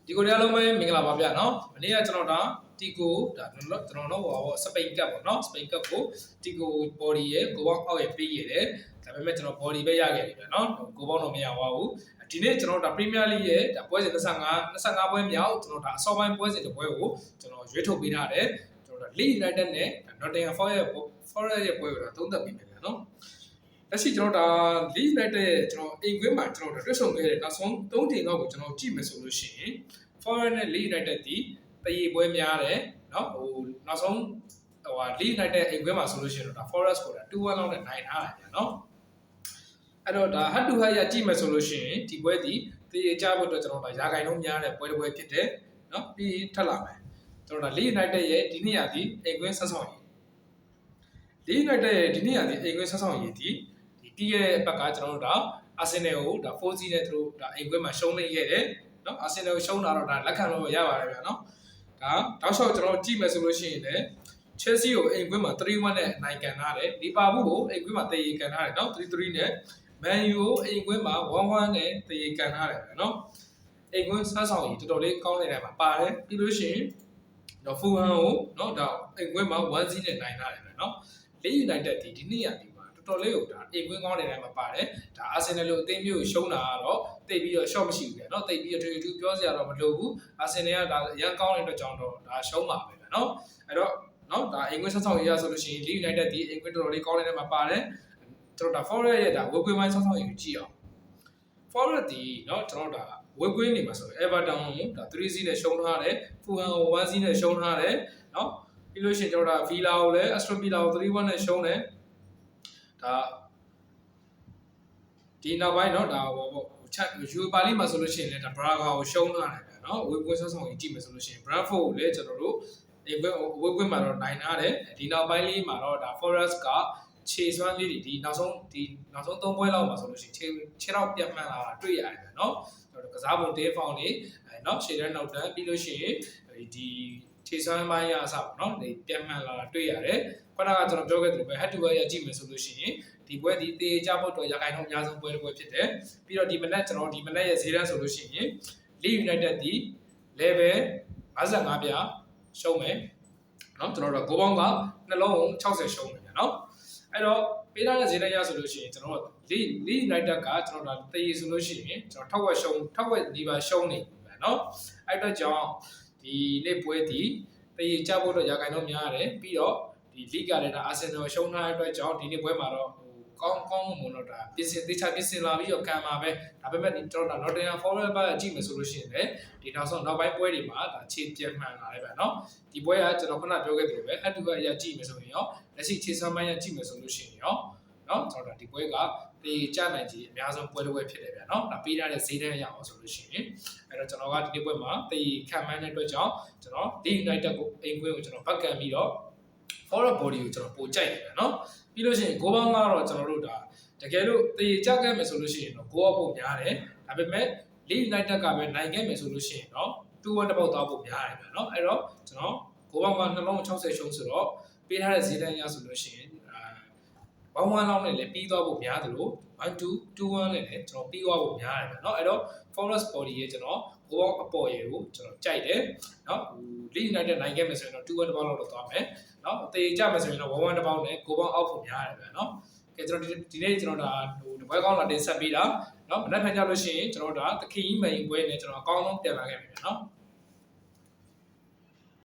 ဒီကိုတရားလုံးပဲမင်္ဂလာပါဗျာနော်မနေ့ကကျွန်တော်ဒါတီကိုဒါကျွန်တော်တို့ဟောစပိန်ကပ်ပေါ့နော်စပိန်ကပ်ကိုတီကို body ရဲ့ကိုပေါင်းအောက်ရဲ့ပေးရတယ်ဒါပေမဲ့ကျွန်တော် body ပဲရခဲ့ပြီဗျာနော်ကိုပေါင်းတော့မရပါဘူးဒီနေ့ကျွန်တော်ဒါ Premier League ရဲ့ဒါပွဲစဉ်25ပွဲမြောက်ကျွန်တော်ဒါအစောပိုင်းပွဲစဉ်တစ်ပွဲကိုကျွန်တော်ရွေးထုတ်ပေးထားတယ်ကျွန်တော်ဒါ Leeds United နဲ့ Nottingham Forest ရဲ့ပွဲကိုဒါသုံးသပ်ပေးမယ်ဗျာနော်လက်ရှိကျွန်တော်ဒါ Leeds United ရဲ့ကျွန်တော်အိမ်ကွင်းမှာကျွန်တော်တွေ့ဆုံခဲ့တဲ့နောက်ဆုံး3ချိန်တော့ကိုကျွန်တော်ကြည့်မယ်ဆိုလို့ရှိရင် Forest နဲ့ Leeds United ဒီတရေပွဲများတယ်เนาะဟိုနောက်ဆုံးဟို Leeds United အိမ်ကွင်းမှာဆိုလို့ရှိရင်တော့ဒါ Forest ကိုဒါ2-1လောက်နဲ့နိုင်ထားတယ်ဗျာเนาะအဲ့တော့ဒါ head to head ရကြည့်မယ်ဆိုလို့ရှိရင်ဒီပွဲဒီတရေကြဖို့အတွက်ကျွန်တော်ဒါရာဂိုင်လုံးများတဲ့ပွဲတစ်ပွဲဖြစ်တယ်เนาะပြီးထပ်လာမယ်ကျွန်တော်ဒါ Leeds United ရဲ့ဒီနေ့ရဒီအိမ်ကွင်းဆက်ဆောင်ရည် Leeds United ရဲ့ဒီနေ့ရဒီအိမ်ကွင်းဆက်ဆောင်ရည်ဒီပြီးခဲ့တဲ့ဘက်ကကျွန်တော်တို့ဒါအာဆင်နယ်ကိုဒါ 4-0 နဲ့သူတို့ဒါအိမ်ကွင်းမှာရှုံးနေခဲ့တယ်เนาะအာဆင်နယ်ကိုရှုံးတာတော့ဒါလက်ခံလို့ရပါတယ်ဗျာเนาะဒါတောက်လျှောက်ကျွန်တော်ကြည့်မယ်ဆိုလို့ရှိရင်လည်း Chelsea ကိုအိမ်ကွင်းမှာ 3-1 နဲ့နိုင်ကန်ထားတယ်လီဗာပူးကိုအိမ်ကွင်းမှာတရေကန်ထားတယ်เนาะ 3-3 နဲ့ Man U ကိုအိမ်ကွင်းမှာ 1-1 နဲ့တရေကန်ထားတယ်ဗျာเนาะအိမ်ကွင်းဆက်ဆောင်ကြီးတော်တော်လေးကောင်းနေတဲ့မှာပါတယ်ပြီးလို့ရှိရင်တော့ Fulham ကိုเนาะဒါအိမ်ကွင်းမှာ 1-0 နဲ့နိုင်ထားတယ်ဗျာเนาะ Leeds United ဒီနေ့ရဒီတော်လေးကိုဒါအိမ်ကွင်းကောင်းနေတဲ့မှာပါတယ်ဒါအာဆင်နယ်လိုအသင်းမျိုးရှုံးတာကတော့တိတ်ပြီးတော့ short မရှိဘူးဗျာเนาะတိတ်ပြီးတော့တူပြောစရာတော့မလိုဘူးအာဆင်နယ်ကဒါအရန်ကောင်းတဲ့အတွက်ကြောင့်တော့ဒါရှုံးပါပဲဗျာเนาะအဲ့တော့เนาะဒါအိမ်ကွင်းဆောက်ဆောင်ရဆိုလို့ရှိရင် Leeds United ဒီအိမ်ကွင်းတော်တော်လေးကောင်းနေတဲ့မှာပါတယ်ကျွန်တော်ဒါ Forest ရဲ့ဒါဝေကွင်းပိုင်းဆောက်ဆောင်ရကြည့်အောင် Forest ဒီเนาะကျွန်တော်ဒါဝေကွင်းနေမှာဆိုတော့ Everton ကိုဒါ 3-0 နဲ့ရှုံးထားတယ် Fulham ကို 1-0 နဲ့ရှုံးထားတယ်เนาะပြီးလို့ရှိရင်ကျွန်တော်ဒါ Villa ကိုလည်း Aston Villa ကို 3-1 နဲ့ရှုံးတယ်ဒါဒီနောက်ပိုင်းเนาะဒါဟိုချက်ယူပါလိမှာဆိုလို့ရှိရင်လည်းဒါ Braga ကိုရှုံးထားတယ်ဗျာเนาะဝေကွင်းဆောက်ဆောင်ကြီးကြည့်မယ်ဆိုလို့ရှိရင် Brentford ကိုလည်းကျွန်တော်တို့ဒီဝေကွင်းမှာတော့နိုင်ထားတယ်ဒီနောက်ပိုင်းလေးမှာတော့ဒါ Forest ကခြေစွမ်းလေးတွေဒီနောက်ဆုံး3ပွဲလောက်မှာဆိုလို့ရှိရင်ခြေတော့ပြတ်မှန်းလာတာတွေ့ရတယ်ဗျာเนาะကျွန်တော်ကစားပုံတေးဖောင်နေเนาะခြေထဲနောက်တန်းပြီးလို့ရှိရင်ဒီခြေစွမ်းပိုင်းရအစပေါ့เนาะဒီပြတ်မှန်းလာတာတွေ့ရတယ်ခုနကကျွန်တော်ပြောခဲ့သလိုပဲ head to head ရကြည့်မယ်ဆိုလို့ရှိရင်ဒီပွဲဒီတေးကြဖို့တော့ရခိုင်နှုန်းအများဆုံးပွဲတစ်ပွဲဖြစ်တယ်ပြီးတော့ဒီမနက်ကျွန်တော်ဒီမနက်ရဲ့ဈေးတန်းဆိုလို့ရှိရင် Leeds United ဒီ level 55ပြရှုံးမယ်เนาะကျွန်တော်တို့ဂိုးပေါင်းကနှလုံး60ရှုံးတယ်ဗျာเนาะအဲ့တော့ပေးထားတဲ့ဈေးတန်းရဆိုလို့ရှိရင်ကျွန်တော်တို့ Leeds United ကကျွန်တော်တို့တရေဆိုလို့ရှိရင်ကျွန်တော်ထောက်ဝက်ဒီပါရှုံးနေပြီဗျာเนาะအဲ့တော့ကြောင့်ဒီနေ့ပွဲဒီတရေကြဖို့တော့ရခိုင်နှုန်းများရတယ်ပြီးတော့ဒီ league ကလည်းဒါ Arsenal ရှုံးထားတဲ့အတွက်ကြောင့်ဒီနေ့ပွဲမှာတော့ကောင်းမွန်တော့ဒါပြင်ဆင်လာပြီးတော့ခံမှာပဲဒါပေမဲ့ဒီတော့ဒါ Nottingham Forest ဘက်ကြည့်မယ်ဆိုလို့ရှိရင်လည်းဒီနောက်ပိုင်းပွဲတွေမှာဒါခြေပြတ်မှန်လာတယ်ဗျာเนาะဒီပွဲကကျွန်တော်ခုနပြောခဲ့သလိုပဲအတူတူအရာကြည့်မယ်ဆိုရင်ရောလက်ရှိခြေစမ်းပိုင်းရကြည့်မယ်ဆိုလို့ရှိရင်ရောเนาะကျွန်တော်ဒါဒီပွဲကတေးကြနိုင်ကြီးအများဆုံးပွဲတစ်ပွဲဖြစ်တယ်ဗျာเนาะဒါပေးထားတဲ့ဈေးတန်းရအောင်ဆိုလို့ရှိရင်အဲ့တော့ကျွန်တော်ကဒီနေ့ပွဲမှာတေးခံမှန်းတဲ့အတွက်ကြောင့်ကျွန်တော် Leeds United ကိုအိမ်ကွင်းကိုကျွန်တော်ဘက်ကန်ပြီးတော့ Forest body ကိုကျွန်တော်ပိုကြိုက်တယ်ဗျာเนาะပြီးလို့ရှိရင်ဂိုးပေါင်းကတော့ကျွန်တော်တို့ဒါတကယ်လို့တေးကြခဲ့မယ်ဆိုလို့ရှိရင်တော့ဂိုးအဖို့များတယ်ဒါပေမဲ့ Leeds United ကပဲနိုင်ခဲ့မယ်ဆိုလို့ရှိရင်တော့2-1တစ်ပေါက်သွားဖို့များတယ်ဗျာเนาะအဲ့တော့ကျွန်တော်ဂိုးပေါင်းကနှလုံး60ရှုံးဆိုတော့ပေးထားတဲ့ဈေးတန်းရဆိုလို့ရှိရင်1-1လောက်နဲ့လည်းပြီးသွားဖို့များတယ်လို့1-2-1နဲ့လည်းကျွန်တော်ပြီးသွားဖို့များတယ်ဗျာเนาะအဲ့တော့ Forest body ရဲ့ကျွန်တော်ဂိုးပေါင်းအပေါ်ရေကိုကျွန်တော်ကြိုက်တယ်เนาะ Leeds United နိုင်ခဲ့မယ်ဆိုရင်တော့2-1တစ်ပေါက်လောက်တော့သွားမယ်เนาะတေးကြမယ်ဆိုရင်တော့1-1တစ်ပေါက်နဲ့ဂိုးပေါင်းအောက်ဖို့များတယ်ဗျာเนาะကဲကျွန်တော်ဒီနေ့ကျွန်တော်ဒါဒီပွဲကောင်းလာတင်ဆက်ပေးတာเนาะမနက်ဖြန်ကြလို့ရှိရင်ကျွန်တော်ဒါသခင်ကြီးမိန်ပွဲနဲ့ကျွန်တော်အကောင်းဆုံးပြန်လာခဲ့ပြီဗျာเนาะ